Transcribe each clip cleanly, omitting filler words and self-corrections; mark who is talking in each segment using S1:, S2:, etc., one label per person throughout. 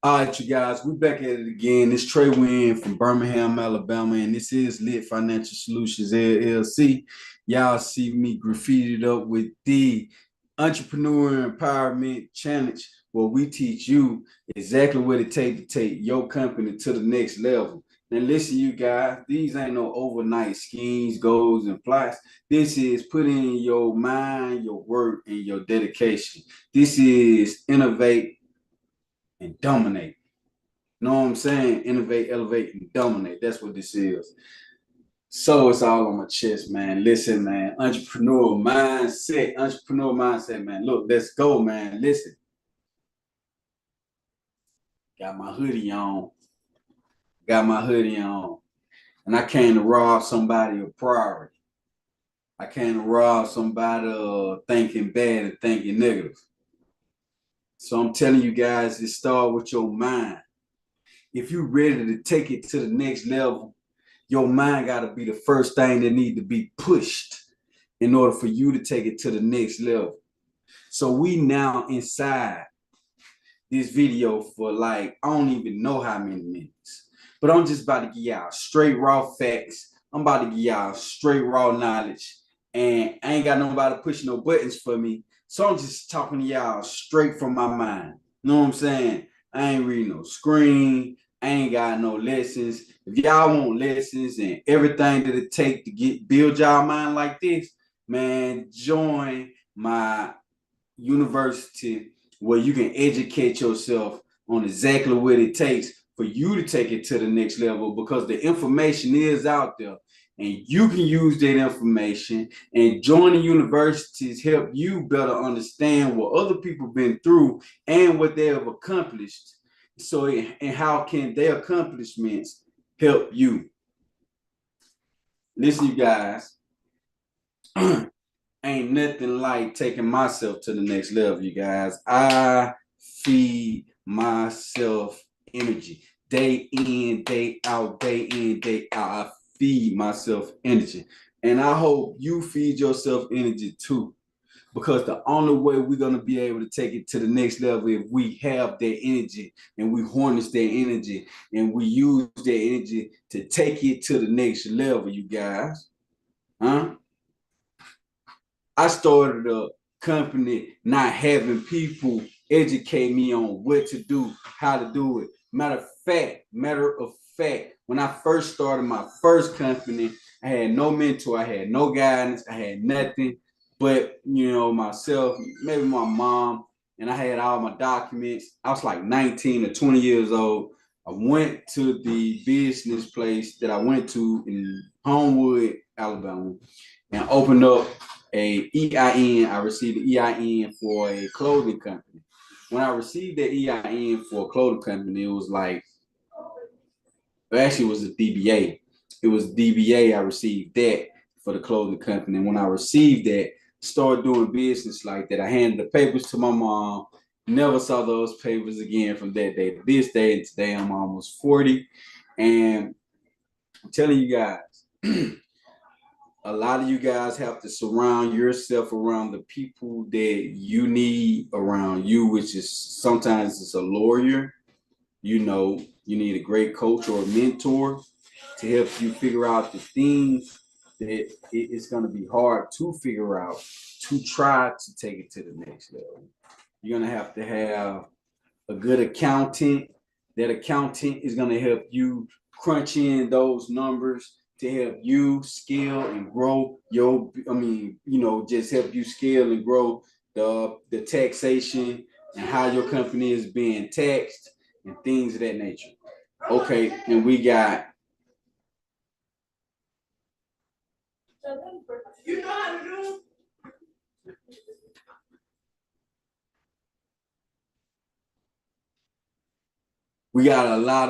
S1: All right, you guys, we back at it again. This Trey Wynn from Birmingham, Alabama, and this is Lit Financial Solutions LLC. Y'all see me graffitied up with the Entrepreneur Empowerment Challenge, where we teach you exactly what it takes to take your company to the next level. Now, listen, you guys, these ain't no overnight schemes, goals, and plots. This is put in your mind, your work, and your dedication. This is innovate and dominate. You know what I'm saying? Innovate, elevate, and dominate. That's what this is. So it's all on my chest, man. Listen, man. Entrepreneur mindset, man. Look, let's go, man. Listen, got my hoodie on. Got my hoodie on. And I came to rob somebody of priority. I came to rob somebody of thinking bad and thinking negative. So I'm telling you guys, it start with your mind. If you're ready to take it to the next level, your mind got to be the first thing that need to be pushed in order for you to take it to the next level. So we now inside this video for like, I don't even know how many minutes, but I'm just about to give y'all straight raw facts. I'm about to give y'all straight raw knowledge, and I ain't got nobody pushing no buttons for me. So I'm just talking to y'all straight from my mind. You know what I'm saying? I ain't reading no screen. I ain't got no lessons. If y'all want lessons and everything that it take to build y'all mind like this, man, join my university where you can educate yourself on exactly what it takes for you to take it to the next level, because the information is out there and you can use that information, and joining universities help you better understand what other people been through and what they have accomplished. So, and how can their accomplishments help you? Listen, you guys, ain't nothing like taking myself to the next level, you guys. I feed myself energy day in, day out, day in, day out. I feed myself energy. And I hope you feed yourself energy too, because the only way we're going to be able to take it to the next level if we have that energy and we harness that energy and we use that energy to take it to the next level, you guys. Huh? I started a company not having people educate me on what to do, how to do it. Matter of fact, when I first started my first company, I had no mentor, I had no guidance, I had nothing but, myself, maybe my mom, and I had all my documents. I was like 19 or 20 years old. I went to the business place that I went to in Homewood, Alabama, and opened up a EIN. I received an EIN for a clothing company. When I received that EIN for a clothing company, it was like, actually it was a DBA. It was DBA. I received that for the clothing company. And when I received that, started doing business like that. I handed the papers to my mom. Never saw those papers again from that day to this day. And today I'm almost 40. And I'm telling you guys, a lot of you guys have to surround yourself around the people that you need around you, which is sometimes it's a lawyer. You need a great coach or a mentor to help you figure out the things that it's going to be hard to figure out to try to take it to the next level. You're going to have a good accountant. That accountant is going to help you crunch in those numbers to help you scale and grow just help you scale and grow the taxation and how your company is being taxed and things of that nature. Okay, and we got, you know how to do. We got a lot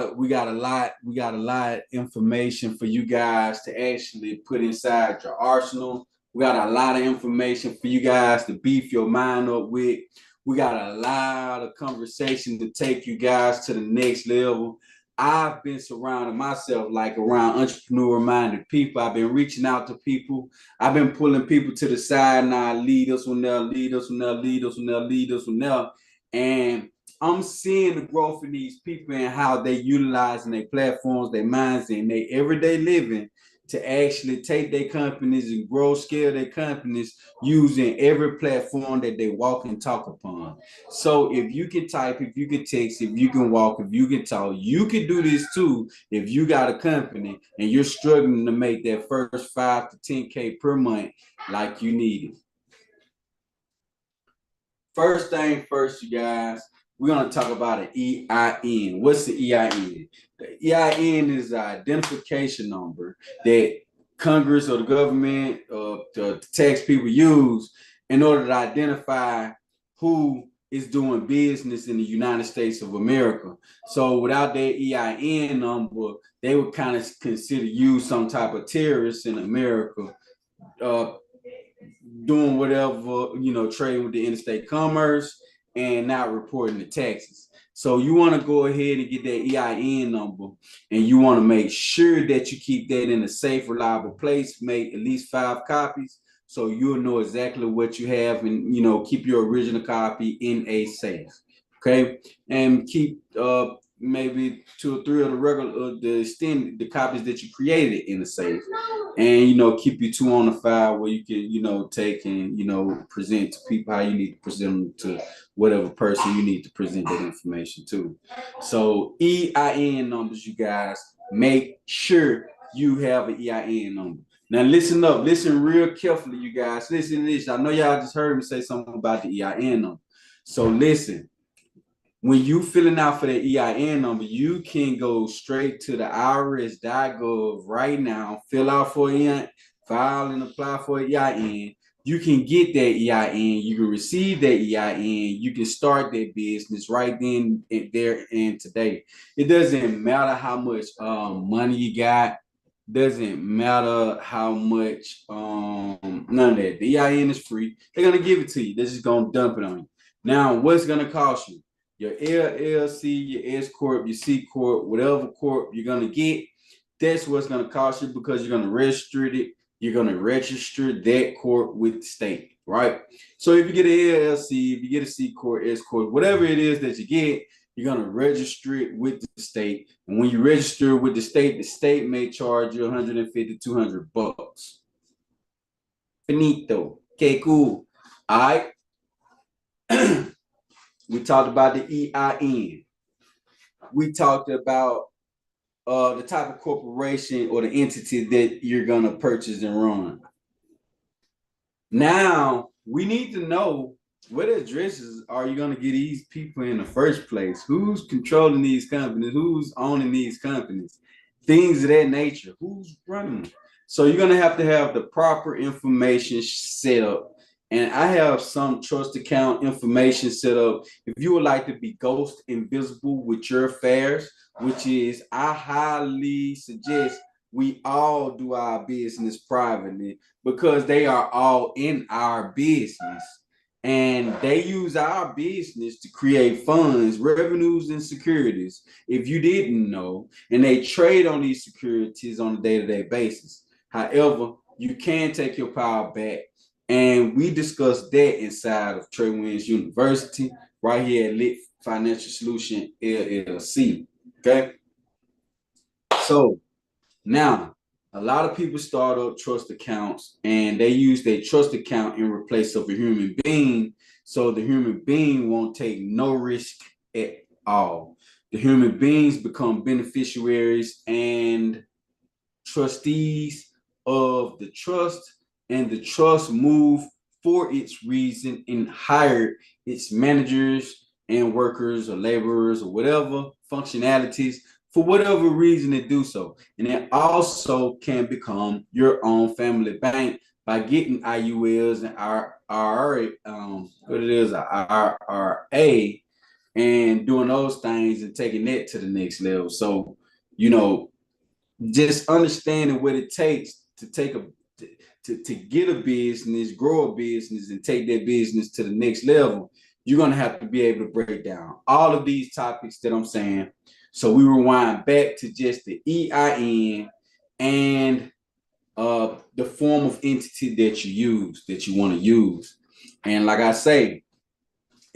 S1: of information for you guys to actually put inside your arsenal. We got a lot of information for you guys to beef your mind up with. We got a lot of conversation to take you guys to the next level. I've been surrounding myself like around entrepreneur-minded people. I've been reaching out to people. I've been pulling people to the side, and I lead us when they'll lead us, when they'll lead us, when they'll lead us, when they'll. And I'm seeing the growth in these people and how they utilizing their platforms, their minds, and their everyday living to actually take their companies and grow, scale their companies using every platform that they walk and talk upon. So if you can type, if you can text, if you can walk, if you can talk, you can do this too. If you got a company and you're struggling to make that first 5 to 10K per month like you need it. First thing first, you guys, we're going to talk about an EIN. What's the EIN? The EIN is an identification number that Congress or the government or the tax people use in order to identify who is doing business in the United States of America. So without their EIN number, they would kind of consider you some type of terrorist in America, doing whatever, trading with the interstate commerce and not reporting the taxes. So you want to go ahead and get that EIN number, and you want to make sure that you keep that in a safe, reliable place. Make at least 5 copies so you'll know exactly what you have, and keep your original copy in a safe. Okay, and keep maybe 2 or 3 of the regular the copies that you created in the safe, and keep you 2 on the file where you can take and present to people how you need to present them to whatever person you need to present that information to. So EIN numbers, you guys, make sure you have an EIN number. Now listen up, listen real carefully, you guys. Listen to this. I know y'all just heard me say something about the EIN number. So listen. When you filling out for the EIN number, you can go straight to the IRS.gov right now, fill out for EIN, file and apply for an EIN. You can get that EIN, you can receive that EIN, you can start that business right then and there and today. It doesn't matter how much money you got, doesn't matter how much, none of that. The EIN is free. They're gonna give it to you. They're just gonna dump it on you. Now, what's gonna cost you? Your LLC, your S Corp, your C Corp, whatever Corp you're gonna get, that's what's gonna cost you, because you're gonna register it. You're gonna register that Corp with the state, right? So if you get an LLC, if you get a C Corp, S Corp, whatever it is that you get, you're gonna register it with the state. And when you register with the state may charge you 150, 200 bucks. Finito. Okay, cool. All right. We talked about the EIN. We talked about the type of corporation or the entity that you're going to purchase and run. Now, we need to know what addresses are you going to get these people in the first place? Who's controlling these companies? Who's owning these companies? Things of that nature. Who's running them? So you're going to have the proper information set up. And I have some trust account information set up. If you would like to be ghost invisible with your affairs, which is, I highly suggest we all do our business privately, because they are all in our business. And they use our business to create funds, revenues, and securities, if you didn't know. And they trade on these securities on a day-to-day basis. However, you can take your power back. And we discussed that inside of Tradewinds University, right here at Lit Financial Solution LLC. Okay. So now, a lot of people start up trust accounts and they use their trust account in replace of a human being. So the human being won't take no risk at all. The human beings become beneficiaries and trustees of the trust, and the trust move for its reason and hire its managers and workers or laborers or whatever functionalities for whatever reason to do so. And it also can become your own family bank by getting IULs and IRA, IRA, and doing those things and taking that to the next level. So, just understanding what it takes to take to get a business, grow a business, and take that business to the next level, you're going to have to be able to break down all of these topics that I'm saying. So we rewind back to just the EIN and the form of entity that you want to use. And like I say,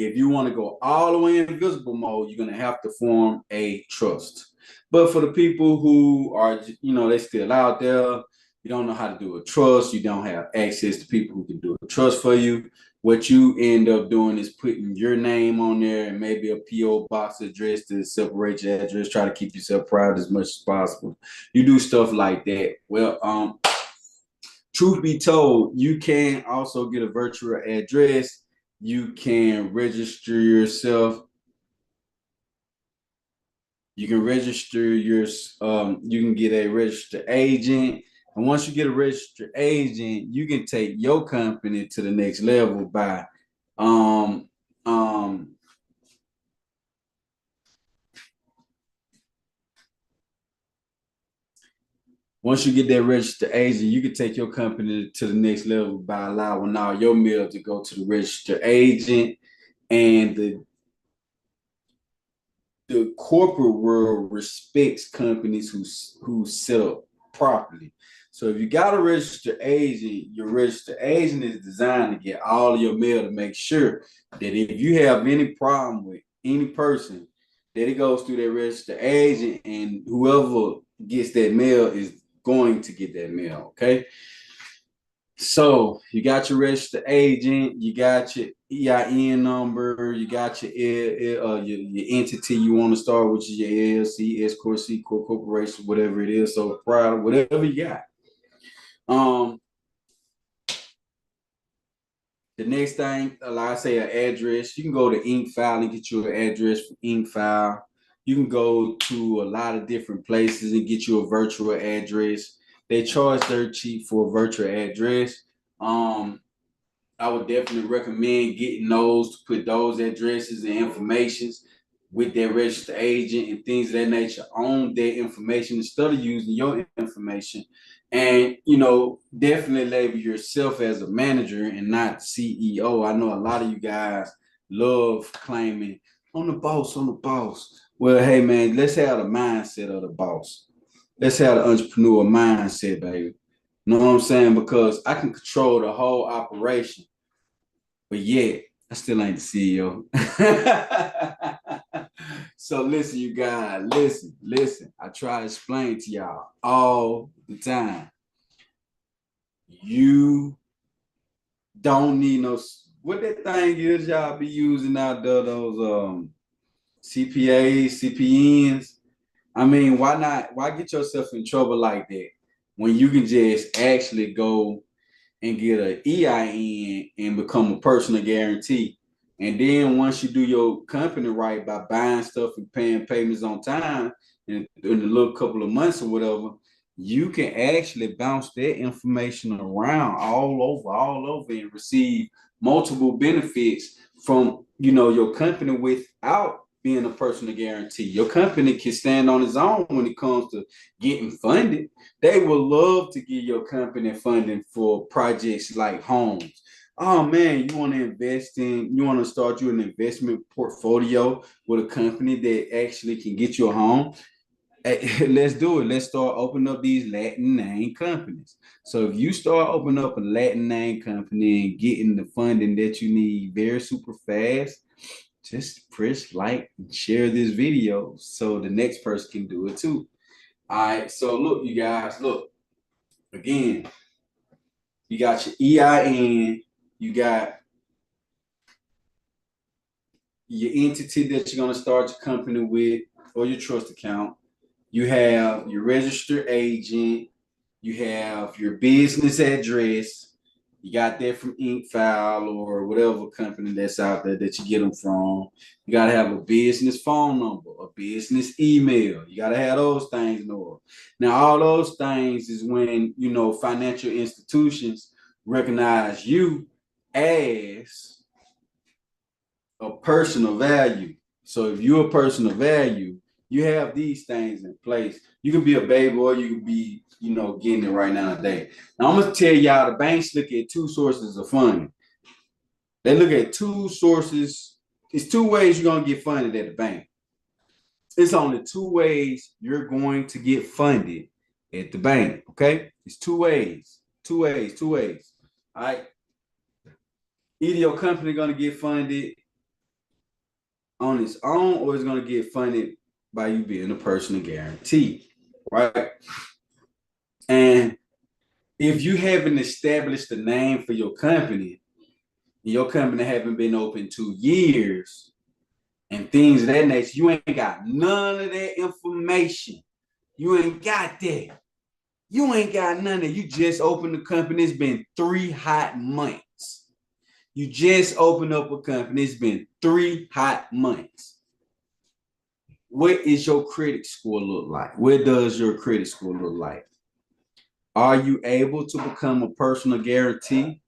S1: If you want to go all the way in invisible mode, you're going to have to form a trust. But for the people who are, they still out there, you don't know how to do a trust, you don't have access to people who can do a trust for you. What you end up doing is putting your name on there and maybe a P.O. box address to separate your address, try to keep yourself private as much as possible. You do stuff like that. Well, truth be told, you can also get a virtual address. You can register yourself. You can register you can get a registered agent. And once you get a registered agent, you can take your company to the next level by um um once you get that registered agent, you can take your company to the next level by allowing all your mail to go to the registered agent, and the corporate world respects companies who set up properly. So if you got a registered agent, your registered agent is designed to get all of your mail to make sure that if you have any problem with any person, that it goes through that registered agent, and whoever gets that mail is going to get that mail. Okay. So you got your registered agent, you got your EIN number, you got your entity you want to start, which is your LLC, S corp, C corp, corporation, whatever it is. So proud, whatever you got. The next thing, like I say, an address. You can go to Incfile and get you an address from Incfile. You can go to a lot of different places and get you a virtual address. They charge dirt cheap for a virtual address. I would definitely recommend getting those to put those addresses and informations with their registered agent and things of that nature on their information instead of using your information. And definitely label yourself as a manager and not CEO. I know a lot of you guys love claiming on the boss, on the boss. Well, hey man, let's have the mindset of the boss. Let's have the entrepreneur mindset, baby. You know what I'm saying? Because I can control the whole operation, but yet I still ain't the CEO. So listen, you guys, listen. I try to explain to y'all all the time. You don't need no what that thing is y'all be using out there, those CPAs, CPNs. I mean, why not? Why get yourself in trouble like that when you can just actually go and get an EIN and become a personal guarantee? And then once you do your company right by buying stuff and paying payments on time in a little couple of months or whatever, you can actually bounce that information around all over and receive multiple benefits from your company without being a personal guarantee. Your company can stand on its own when it comes to getting funded. They would love to give your company funding for projects like homes. Oh man, you want to start you an investment portfolio with a company that actually can get you a home. Let's do it. Let's start opening up these Latin name companies. So if you start opening up a Latin name company and getting the funding that you need very super fast, just press like and share this video so the next person can do it too. All right. So look, you guys, look again. You got your EIN. You got your entity that you're gonna start your company with or your trust account. You have your registered agent. You have your business address. You got that from Incfile or whatever company that's out there that you get them from. You got to have a business phone number, a business email. You got to have those things in order. Now, all those things is when, financial institutions recognize you as a person of value. So if you're a person of value, you have these things in place. You can be a baby or you can be, getting it right now today. Now I'm gonna tell y'all the banks look at two sources of funding. They look at two sources. It's two ways you're gonna get funded at the bank. It's only two ways you're going to get funded at the bank. Okay? It's two ways. Two ways. Two ways. All right. Either your company gonna get funded on its own, or it's going to get funded by you being a personal guarantee, right? And if you haven't established a name for your company, and your company haven't been open 2 years, and things of that nature, you ain't got none of that information. You ain't got that. You ain't got none of it. You just opened the company. It's been 3 hot months. You just opened up a company. It's been 3 hot months. What is your credit score look like? What does your credit score look like? Are you able to become a personal guarantee?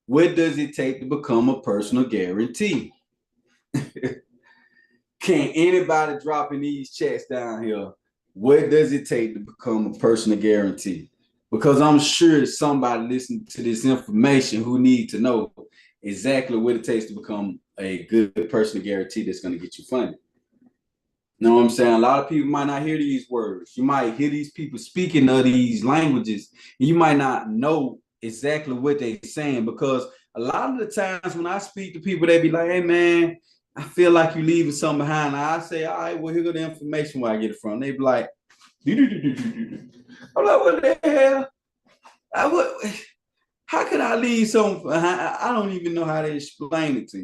S1: What does it take to become a personal guarantee? Can anybody drop in these chats down here? What does it take to become a personal guarantee? Because I'm sure somebody listening to this information who need to know exactly what it takes to become a good personal guarantee that's going to get you funded. You know what I'm saying? A lot of people might not hear these words. You might hear these people speaking of these languages, and you might not know exactly what they're saying, because a lot of the times when I speak to people, they be like, hey, man, I feel like you're leaving something behind. I say, all right, well, here go the information where I get it from. They be like, I'm like, what the hell? How could I leave something behind? I don't even know how to explain it to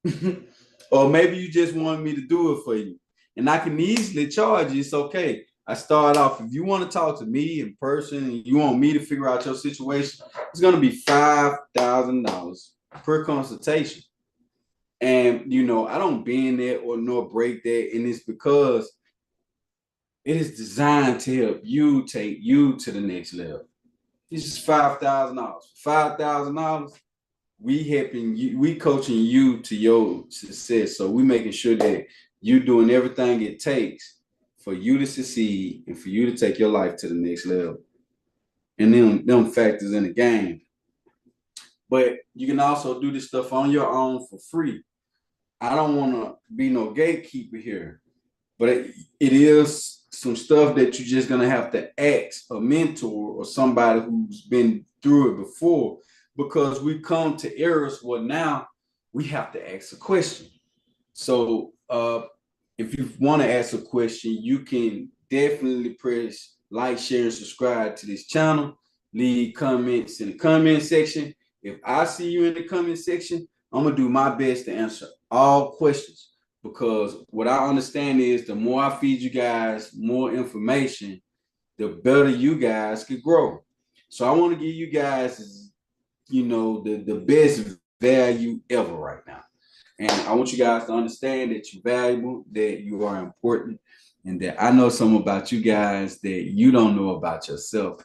S1: you. Or maybe you just want me to do it for you. And I can easily charge you. It's okay. I start off, if you want to talk to me in person and you want me to figure out your situation, it's going to be $5,000 per consultation. And, I don't bend that or nor break that. And it's because it is designed to help you take you to the next level. It's just $5,000. $5,000, we helping you, we coaching you to your success. So we making sure that you doing everything it takes for you to succeed and for you to take your life to the next level. And then them factors in the game. But you can also do this stuff on your own for free. I don't want to be no gatekeeper here, but it is some stuff that you're just gonna have to ask a mentor or somebody who's been through it before, because we come to errors where now we have to ask a question. So if you want to ask a question, you can definitely press like, share, and subscribe to this channel. Leave comments in the comment section. If I see you in the comment section, I'm gonna do my best to answer all questions, because what I understand is the more I feed you guys more information, the better you guys could grow. So I want to give you guys, the best value ever right now. And I want you guys to understand that you're valuable, that you are important, and that I know something about you guys that you don't know about yourself.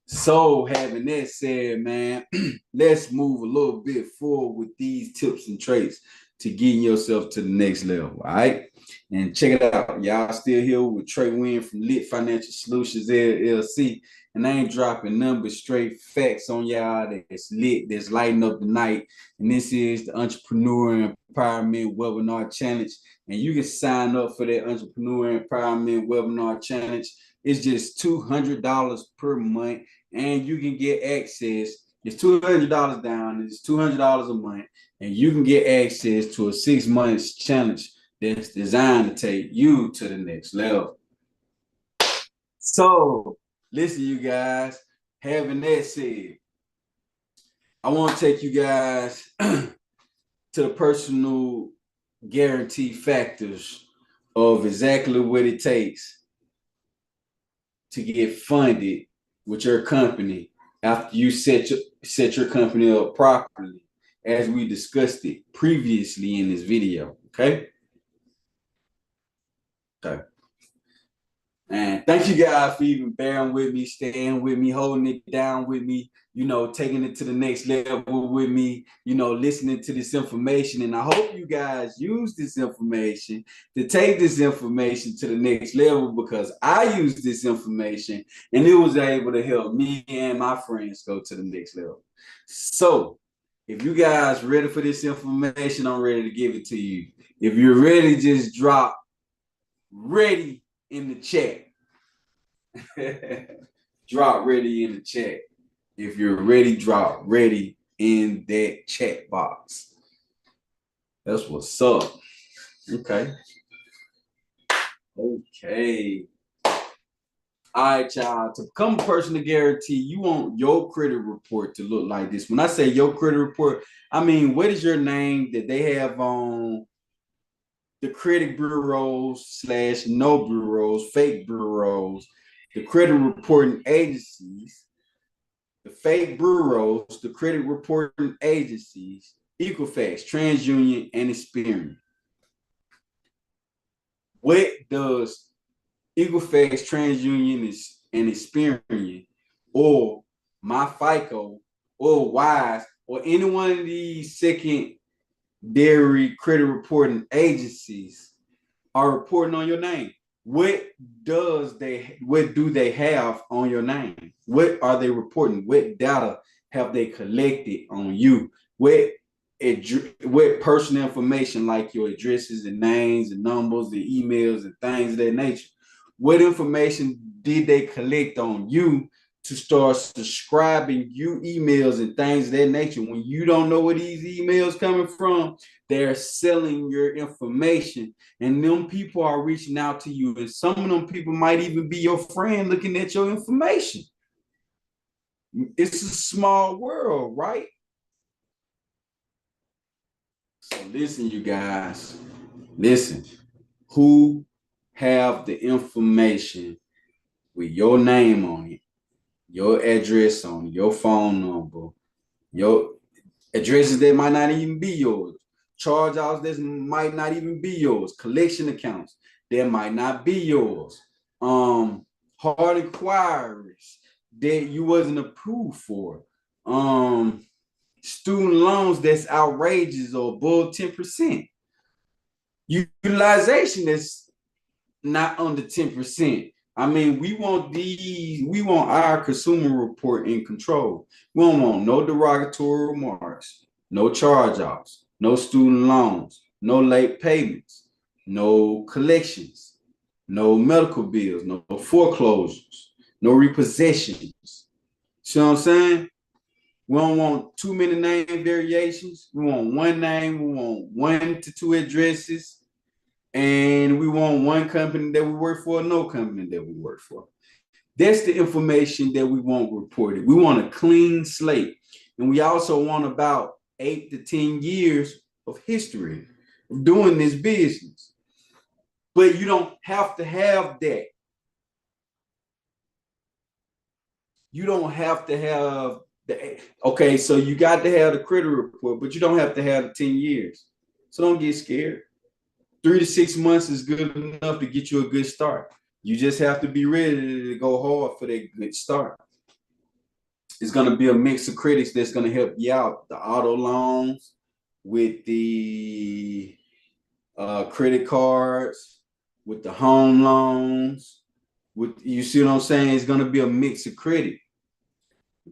S1: So having that said, man, let's move a little bit forward with these tips and traits to getting yourself to the next level. All right. And check it out. Y'all still here with Trey Wynn from Lit Financial Solutions LLC. And I ain't dropping numbers, straight facts on y'all that's lit, that's lighting up the night. And this is the Entrepreneur Empowerment Webinar Challenge. And you can sign up for that Entrepreneur Empowerment Webinar Challenge. It's just $200 per month, and you can get access. It's $200 down. It's $200 a month, and you can get access to a 6 months challenge that's designed to take you to the next level. So, listen, you guys. Having that said, I want to take you guys to the personal guarantee factors of exactly what it takes to get funded with your company after you set your company up properly, as we discussed it previously in this video. Okay. And thank you guys for even bearing with me, staying with me, holding it down with me, taking it to the next level with me, listening to this information. And I hope you guys use this information to take this information to the next level, because I used this information and it was able to help me and my friends go to the next level. So if you guys ready for this information, I'm ready to give it to you. If you're ready, just drop ready in the chat. Drop ready in the chat. If you're ready, drop ready in that chat box. That's what's up. Okay. Okay. All right, y'all. To become a personal guarantee, you want your credit report to look like this. When I say your credit report, I mean, what is your name that they have on the credit bureaus slash no bureaus, fake bureaus, the credit reporting agencies, the fake bureaus, the credit reporting agencies, Equifax, TransUnion, and Experian. What does Equifax, TransUnion, and Experian, or My FICO, or Wise, or any one of these secondary credit reporting agencies are reporting on your name? What do they have on your name? What are they reporting? What data have they collected on you? What personal information like your addresses and names and numbers and emails and things of that nature? What information did they collect on you to start subscribing you emails and things of that nature? When you don't know where these emails coming from, they're selling your information, and them people are reaching out to you, and some of them people might even be your friend looking at your information. It's a small world, right? So listen, you guys, listen. Who have the information with your name on it, your address on it, your phone number, your addresses that might not even be yours, charge offs that might not even be yours, collection accounts that might not be yours, hard inquiries that you wasn't approved for, student loans that's outrageous or above 10%, utilization that's not under 10%. I mean, we want our consumer report in control. We don't want no derogatory remarks, no charge-offs, no student loans, no late payments, no collections, no medical bills, no foreclosures, no repossessions. See what I'm saying? We don't want too many name variations. We want one name. We want 1 to 2 addresses, and we want one company that we work for, no company that we work for. That's the information that we want reported. We want a clean slate. And we also want about 8 to 10 years of history of doing this business. But you don't have to have that. You don't have to have the, okay, so you got to have the credit report, but you don't have to have the 10 years. So don't get scared. 3 to 6 months is good enough to get you a good start. You just have to be ready to go hard for that good start. It's going to be a mix of credits that's going to help you out. The auto loans with the credit cards, with the home loans, with, you see what I'm saying? It's going to be a mix of credit.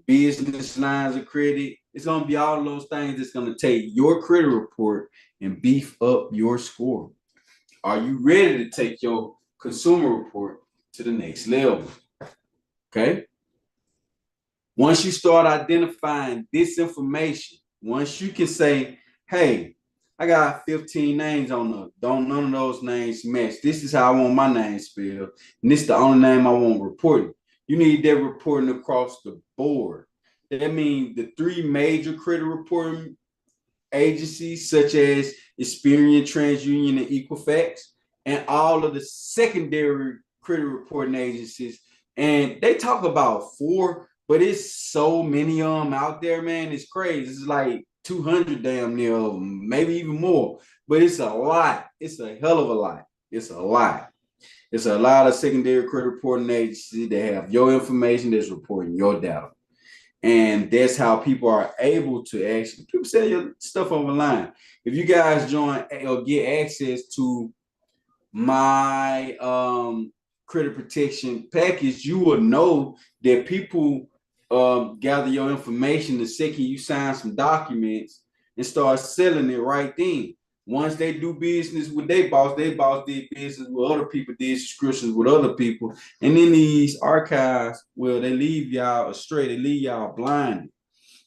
S1: Business lines of credit. It's going to be all those things that's going to take your credit report and beef up your score. Are you ready to take your consumer report to the next level? Okay. Once you start identifying this information, once you can say, hey, I got 15 names on the, don't none of those names match. This is how I want my name spelled. And this is the only name I want reported. You need that reporting across the board. That means the 3 major credit reporting agencies, such as Experian, TransUnion, and Equifax, and all of the secondary credit reporting agencies. And they talk about 4, but it's so many of them out there, man. It's crazy. It's like 200 damn near of them, maybe even more. But it's a lot. It's a hell of a lot. It's a lot. It's a lot of secondary credit reporting agencies that have your information that's reporting your data. And that's how people are able to actually, people sell your stuff online. If you guys join or get access to my credit protection package, you will know that people gather your information the second you sign some documents and start selling it right then. Once they do business with their boss did business with other people, did subscriptions with other people. And then these archives, well, they leave y'all astray, they leave y'all blind.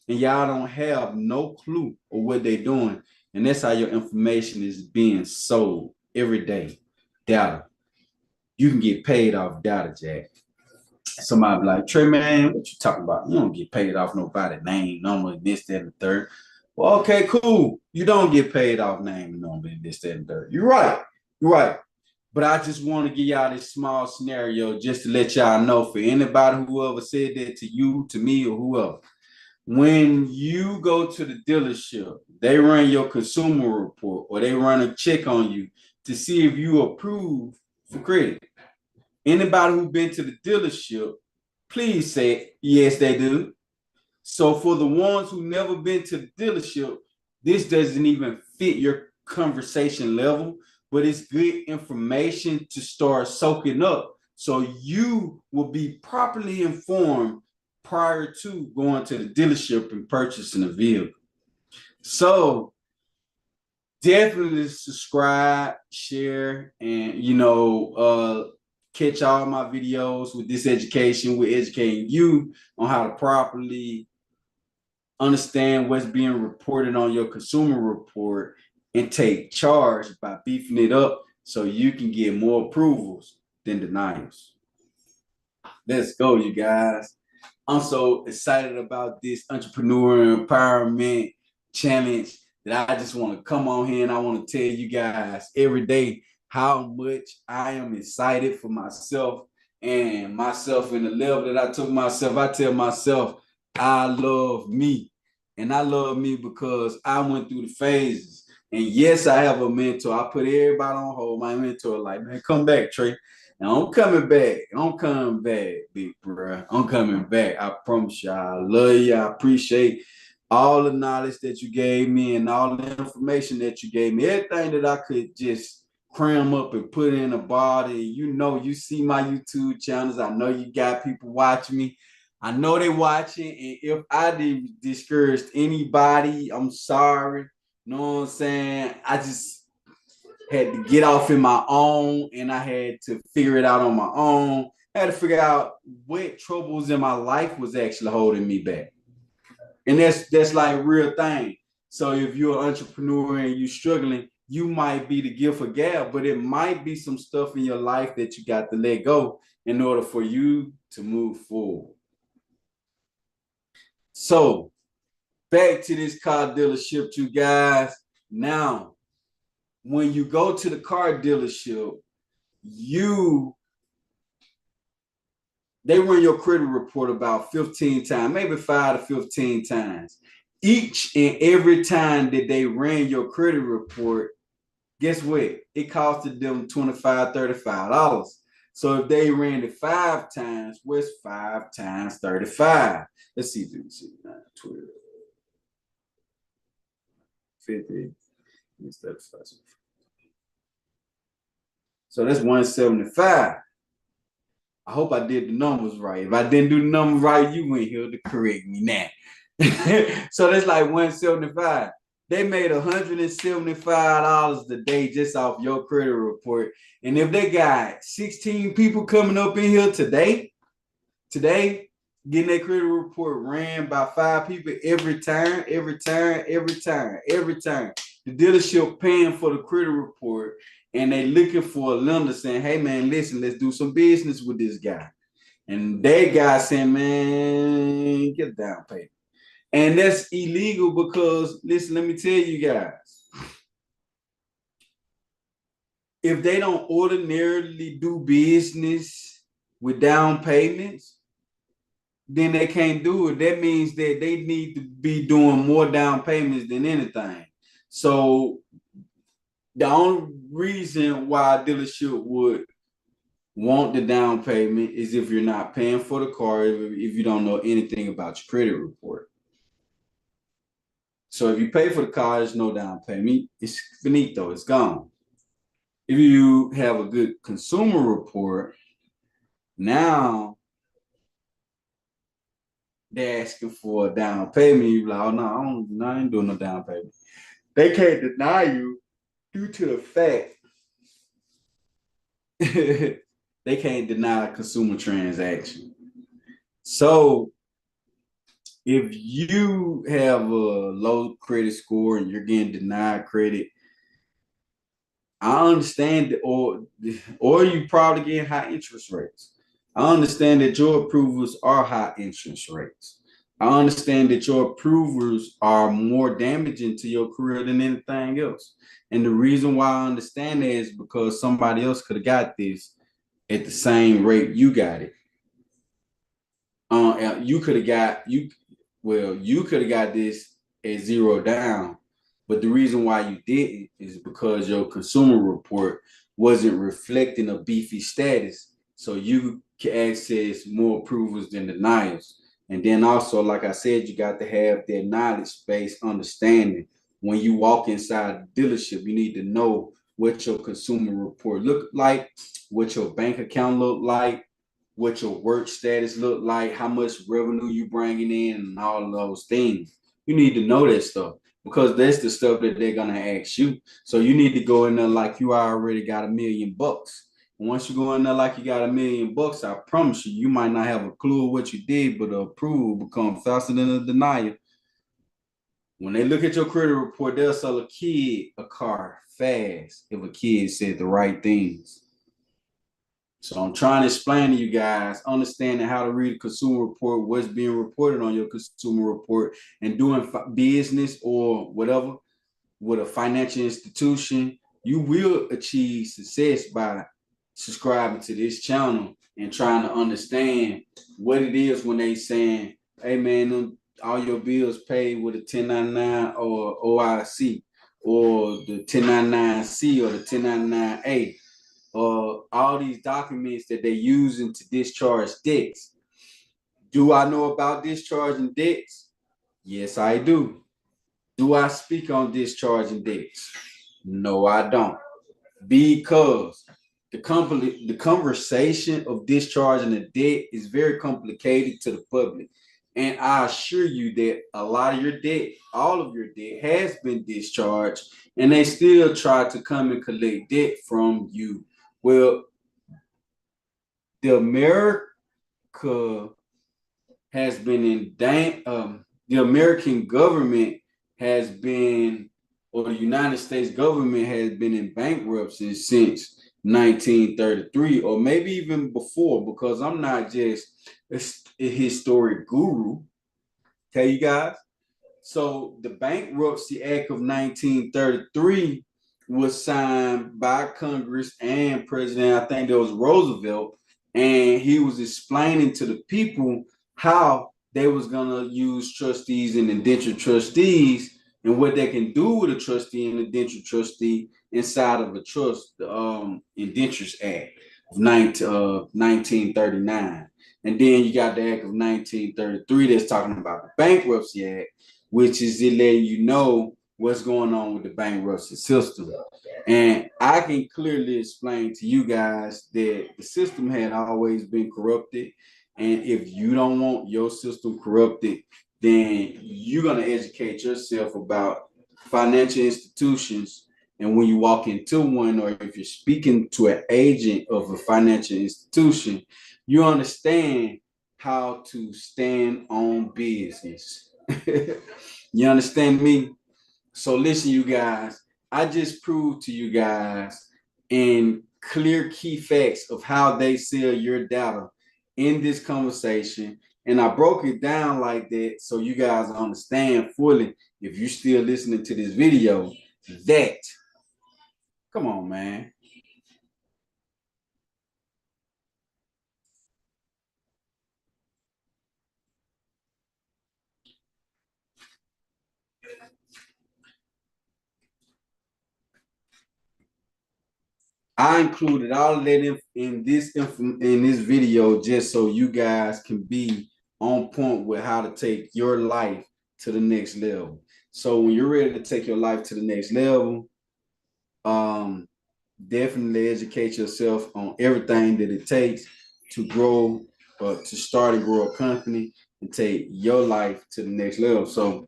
S1: And y'all don't have no clue of what they're doing. And that's how your information is being sold every day. Data. You can get paid off data, Jack. Somebody be like, Trey, man, what you talking about? You don't get paid off nobody name, number, this, that, and the third. Well, okay, cool. You don't get paid off name, number, this, that, and the third. You're right. You're right. But I just want to give y'all this small scenario just to let y'all know, for anybody whoever said that to you, to me, or whoever. When you go to the dealership, they run your consumer report or they run a check on you to see if you approve for credit. Anybody who's been to the dealership, please say yes, they do. So for the ones who never been to the dealership, this doesn't even fit your conversation level, but it's good information to start soaking up so you will be properly informed prior to going to the dealership and purchasing a vehicle. So definitely subscribe, share, and catch all my videos with this education. We're educating you on how to properly understand what's being reported on your consumer report and take charge by beefing it up so you can get more approvals than denials. Let's go, you guys. I'm so excited about this entrepreneur empowerment challenge that I just want to come on here and I want to tell you guys every day how much I am excited for myself and myself in the level that I took myself. I tell myself, I love me. And I love me because I went through the phases. And yes, I have a mentor. I put everybody on hold. My mentor, like, man, come back, Trey. And I'm coming back. I'm coming back, big bro. I'm coming back. I promise you. I love you. I appreciate all the knowledge that you gave me and all the information that you gave me. Everything that I could just cram up and put in a body. You see my YouTube channels. I know you got people watching me. I know they watching. And if I did discourage anybody, I'm sorry. You know what I'm saying? I just had to get off in my own and I had to figure it out on my own. I had to figure out what troubles in my life was actually holding me back. And that's like a real thing. So if you're an entrepreneur and you're struggling, you might be the gift of gab, but it might be some stuff in your life that you got to let go in order for you to move forward. So back to this car dealership, you guys. Now, when you go to the car dealership, they run your credit report about 15 times, maybe 5 to 15 times. Each and every time that they ran your credit report, guess what? It costed them $25, $35. So if they ran it 5 times, what's 5 times 35? Let's see, 12, 50, instead of 5. So that's 175. I hope I did the numbers right. If I didn't do the numbers right, you went here to correct me now. So that's like 175. They made $175 a day just off your credit report. And if they got 16 people coming up in here today, getting their credit report ran by 5 people every time. The dealership paying for the credit report and they looking for a lender saying, hey man, listen, let's do some business with this guy. And that guy saying, man, get a down payment. And that's illegal because, listen, let me tell you guys, if they don't ordinarily do business with down payments, then they can't do it. That means that they need to be doing more down payments than anything. So the only reason why a dealership would want the down payment is if you're not paying for the car, if you don't know anything about your credit report. So if you pay for the car, there's no down payment. It's finito, it's gone. If you have a good consumer report, now they're asking for a down payment. You're like, oh no, I ain't doing no down payment. They can't deny you due to the fact they can't deny a consumer transaction. So if you have a low credit score and you're getting denied credit, I understand that, or you probably get high interest rates. I understand that your approvals are high interest rates. I understand that your approvals are more damaging to your career than anything else. And the reason why I understand that is because somebody else could have got this at the same rate you got it. You could have got you well, you could have got this at zero down, but the reason why you didn't is because your consumer report wasn't reflecting a beefy status, so you can access more approvals than denials. And then also, like I said, you got to have that knowledge-based understanding. When you walk inside the dealership, you need to know what your consumer report look like, what your bank account look like, what your work status look like, how much revenue you bringing in, and all of those things. You need to know that stuff because that's the stuff that they're gonna ask you. So you need to go in there like you already got $1,000,000. And once you go in there like you got $1,000,000, I promise you, you might not have a clue of what you did, but the approval will become faster than a denial. When they look at your credit report, they'll sell a kid a car fast if a kid said the right things. So I'm trying to explain to you guys, understanding how to read a consumer report, what's being reported on your consumer report, and doing business or whatever with a financial institution. You will achieve success by subscribing to this channel and trying to understand what it is when they saying, hey man, all your bills paid with a 1099 or OIC or the 1099C or the 1099A, all these documents that they're using to discharge debts. Do I know about discharging debts? Yes, I do. Do I speak on discharging debts? No, I don't. Because the conversation of discharging a debt is very complicated to the public. And I assure you that a lot of your debt, all of your debt has been discharged, and they still try to come and collect debt from you. Well, the America has been in the American government has been, or the United States government has been in bankruptcy since 1933, or maybe even before, because I'm not just a historic guru. Okay, you guys. So the Bankruptcy Act of 1933 was signed by Congress and President, I think it was Roosevelt, and he was explaining to the people how they was gonna use trustees and indentured trustees and what they can do with a trustee and indentured trustee inside of a trust, the Indentures Act of 1939. And then you got the Act of 1933 that's talking about the Bankruptcy Act, which is it letting you know what's going on with the bankruptcy system. And I can clearly explain to you guys that the system had always been corrupted. And if you don't want your system corrupted, then you're going to educate yourself about financial institutions. And when you walk into one, or if you're speaking to an agent of a financial institution, you understand how to stand on business. You understand me? So listen, you guys, I just proved to you guys in clear key facts of how they sell your data in this conversation. And I broke it down like that so you guys understand fully, if you're still listening to this video, that, come on, man. I included all of that in this video just so you guys can be on point with how to take your life to the next level. So when you're ready to take your life to the next level, um, definitely educate yourself on everything that it takes to grow, to start and grow a company and take your life to the next level. So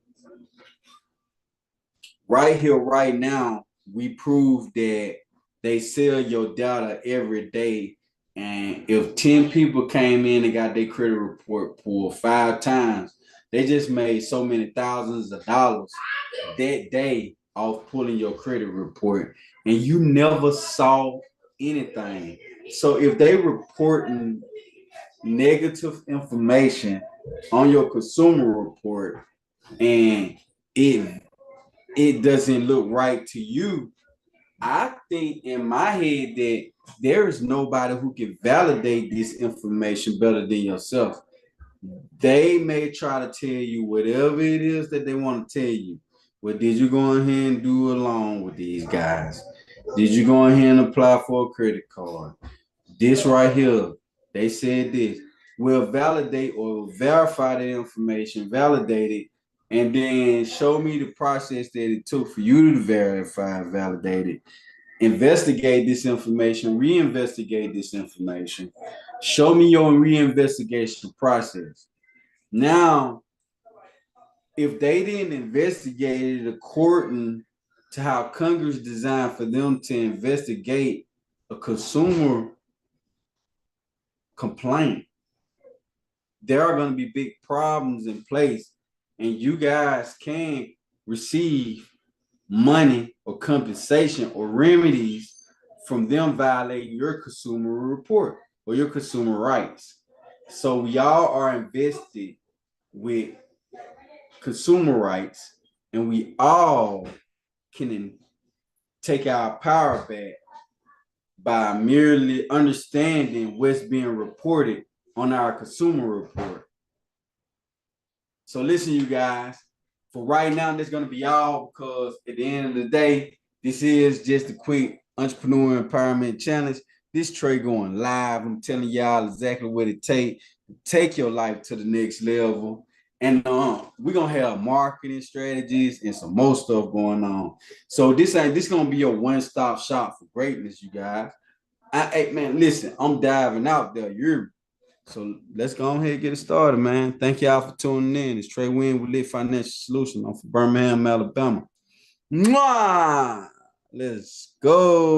S1: right here, right now, we prove that they sell your data every day. And if 10 people came in and got their credit report pulled 5 times, They just made so many thousands of dollars that day off pulling your credit report, and you never saw anything. So if they reporting negative information on your consumer report and it doesn't look right to you, I think in my head that there is nobody who can validate this information better than yourself. They may try to tell you whatever it is that they want to tell you. But did you go ahead and do a loan with these guys? Did you go ahead and apply for a credit card? This right here, they said this. We'll validate or verify the information, validate it, and then show me the process that it took for you to verify and validate it. Investigate this information, reinvestigate this information. Show me your reinvestigation process. Now, if they didn't investigate it according to how Congress designed for them to investigate a consumer complaint, there are going to be big problems in place, and you guys can receive money or compensation or remedies from them violating your consumer report or your consumer rights. So y'all are invested with consumer rights, and we all can take our power back by merely understanding what's being reported on our consumer report. So listen, you guys, for right now, that's going to be all, because at the end of the day, this is just a quick entrepreneur empowerment challenge. This Trey going live. I'm telling y'all exactly what it takes to take your life to the next level. And we're going to have marketing strategies and some more stuff going on. So this going to be a one-stop shop for greatness, you guys. Hey, man, listen, I'm diving out there. So let's go ahead and get it started, man. Thank y'all for tuning in. It's Trey Wynn with Lit Financial Solutions. I'm from Birmingham, Alabama. Mwah! Let's go.